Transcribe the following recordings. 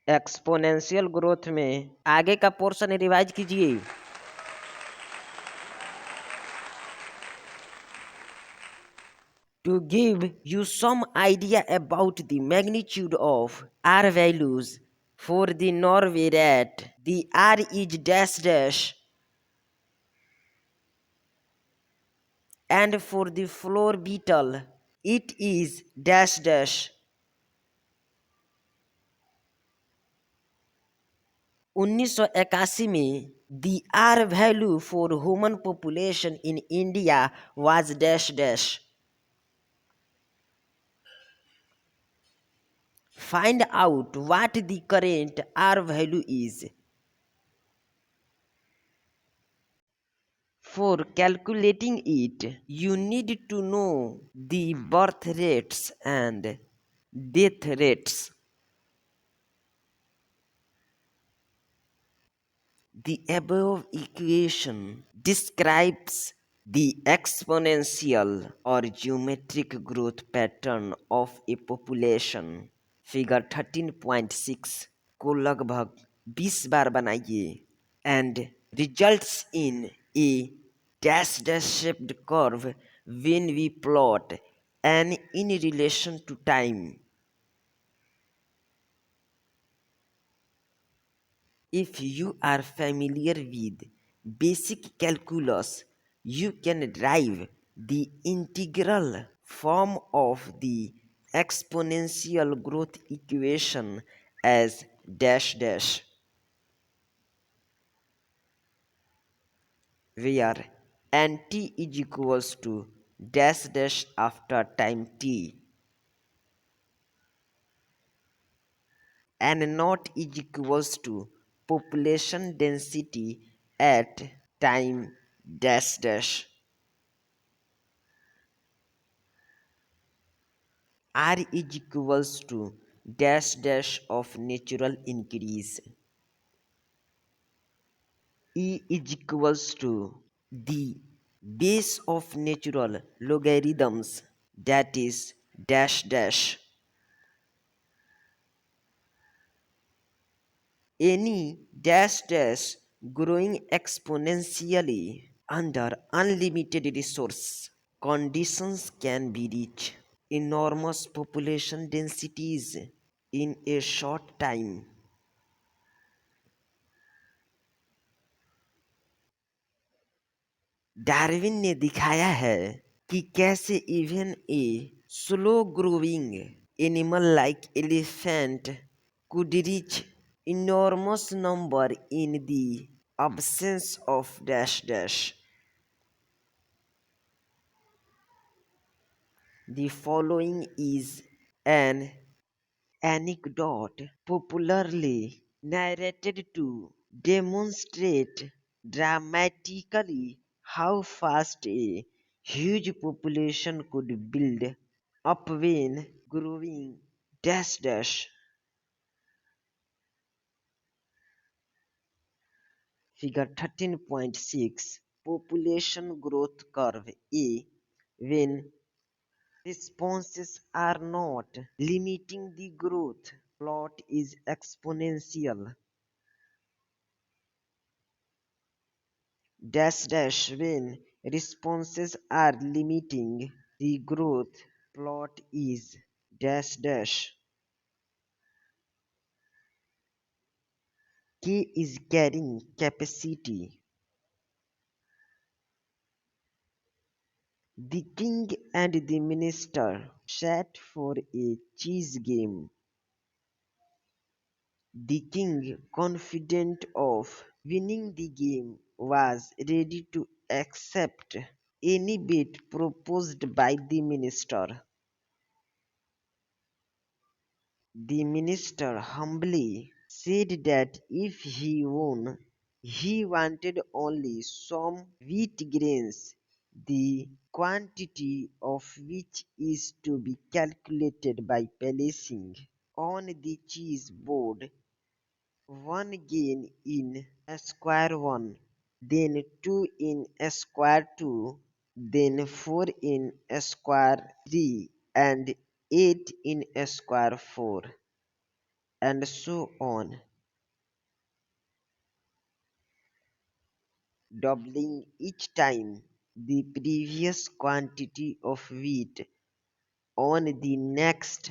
Exponential growth में आगे का पोर्शन रिवाइज कीजिए। To give you some idea about the magnitude of R values for the Norway rat, the R is dash dash, and for the floor beetle it is dash dash. 1981 में the R value for human population in India was dash dash. Find out what the current R value is. For calculating it, you need to know the birth rates and death rates. The above equation describes the exponential or geometric growth pattern of a population. Figure 13.6 को लगभग 20 बार बनाइए and results in a dash dash shaped curve when we plot n in relation to time. If you are familiar with basic calculus, you can derive the integral form of the exponential growth equation as dash dash, where nt is equals to dash dash after time t, and naught is equals to population density at time dash dash. R is equals to dash dash of natural increase. E is equals to the base of natural logarithms, that is dash dash. Any dash dash growing exponentially under unlimited resource conditions can be reached enormous population densities in a short time. Darwin ने दिखाया है कि कैसे even a slow growing animal like elephant could reach enormous number in the absence of dash dash. The following is an anecdote popularly narrated to demonstrate dramatically how fast a huge population could build up when growing dash dash. Figure 13.6 population growth curve A when responses are not limiting the growth plot is exponential. Dash dash when responses are limiting the growth plot is dash dash. K is carrying capacity. The king and the minister sat for a chess game. The king, confident of winning the game, was ready to accept any bet proposed by the minister. The minister humbly said that if he won, he wanted only some wheat grains, the quantity of which is to be calculated by placing on the chess board one gain in square 1, then 2 in square 2, then 4 in square 3, and 8 in square 4. and so on, doubling each time the previous quantity of wheat on the next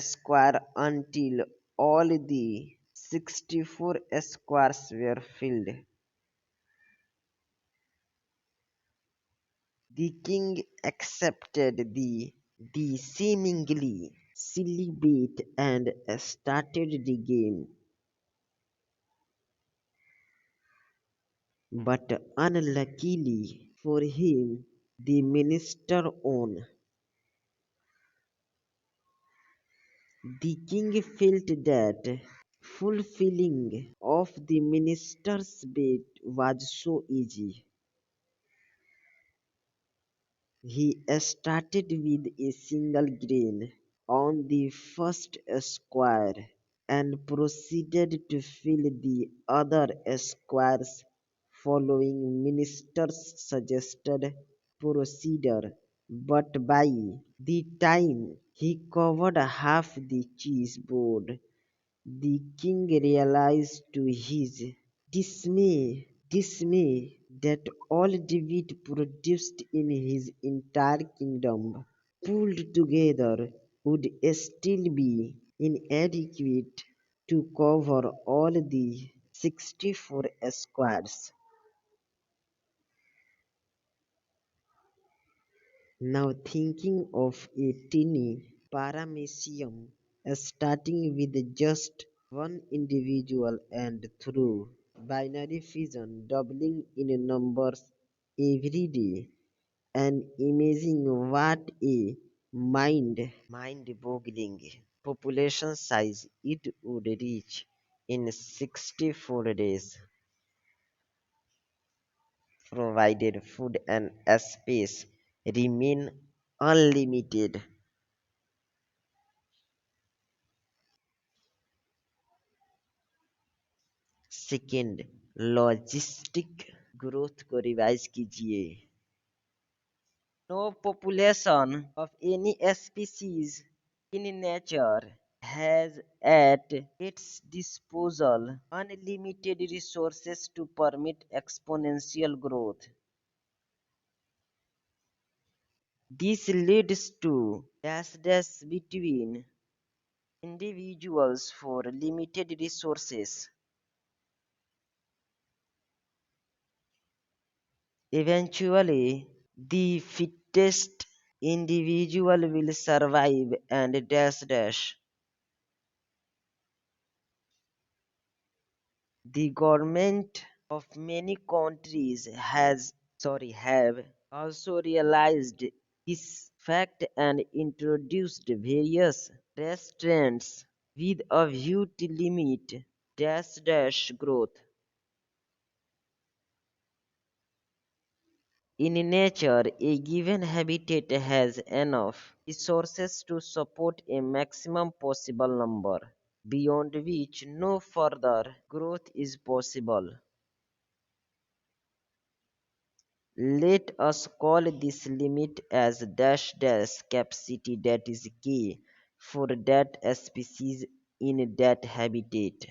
square until all the 64 squares were filled. The king accepted the seemingly silly bait and started the game, but unluckily for him, the minister won. The king felt that fulfilling of the minister's bait was so easy. He started with a single grain on the first square and proceeded to fill the other squares following minister's suggested procedure. But by the time he covered half the cheese board, the king realized to his dismay that all the wheat produced in his entire kingdom, pulled together, would still be inadequate to cover all the 64 squares. Now thinking of a tiny paramecium starting with just one individual and through binary fission doubling in numbers every day, and imagine what a mind-boggling population size it would reach in 64 days, provided food and space remain unlimited. Second, logistic growth को revise कीजिए. No population of any species in nature has at its disposal unlimited resources to permit exponential growth. This leads to dash between individuals for limited resources. Eventually, the fittest individual will survive and dash. The government of many countries have also realized this fact and introduced various restraints with a view to limit growth. In nature, a given habitat has enough resources to support a maximum possible number, beyond which no further growth is possible. Let us call this limit as capacity, that is K, for that species in that habitat.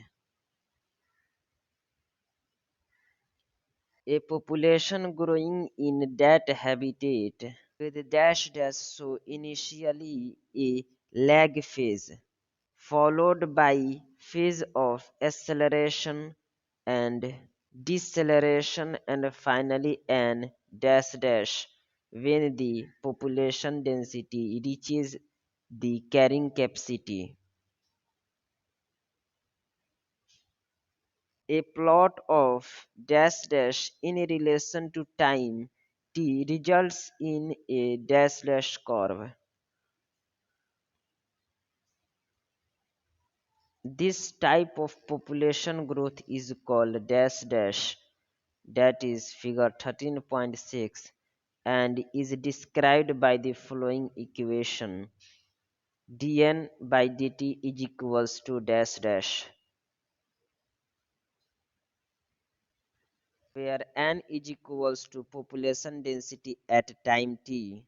A population growing in that habitat with so initially a lag phase, followed by phase of acceleration and deceleration, and finally an when the population density reaches the carrying capacity. A plot of in relation to time t results in a curve. This type of population growth is called that is figure 13.6, and is described by the following equation: dn by dt is equals to where n is equals to population density at time t,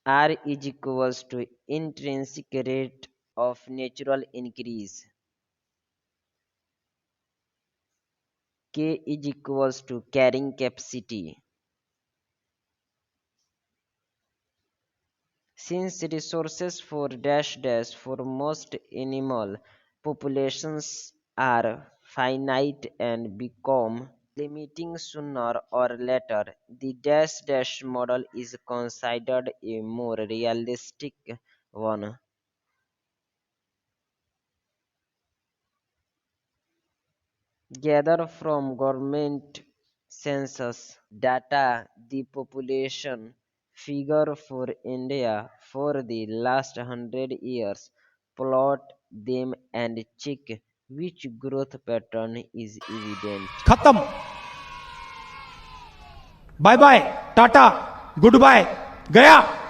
r is equals to intrinsic rate of natural increase, K is equals to carrying capacity. Since resources for dash dash for most animal populations are finite and become limiting sooner or later, the dash dash model is considered a more realistic one. Gather from government census data the population figure for India for the last 100 years, plot them and check which growth pattern is evident. खत्म. Bye bye, tata, goodbye, गया.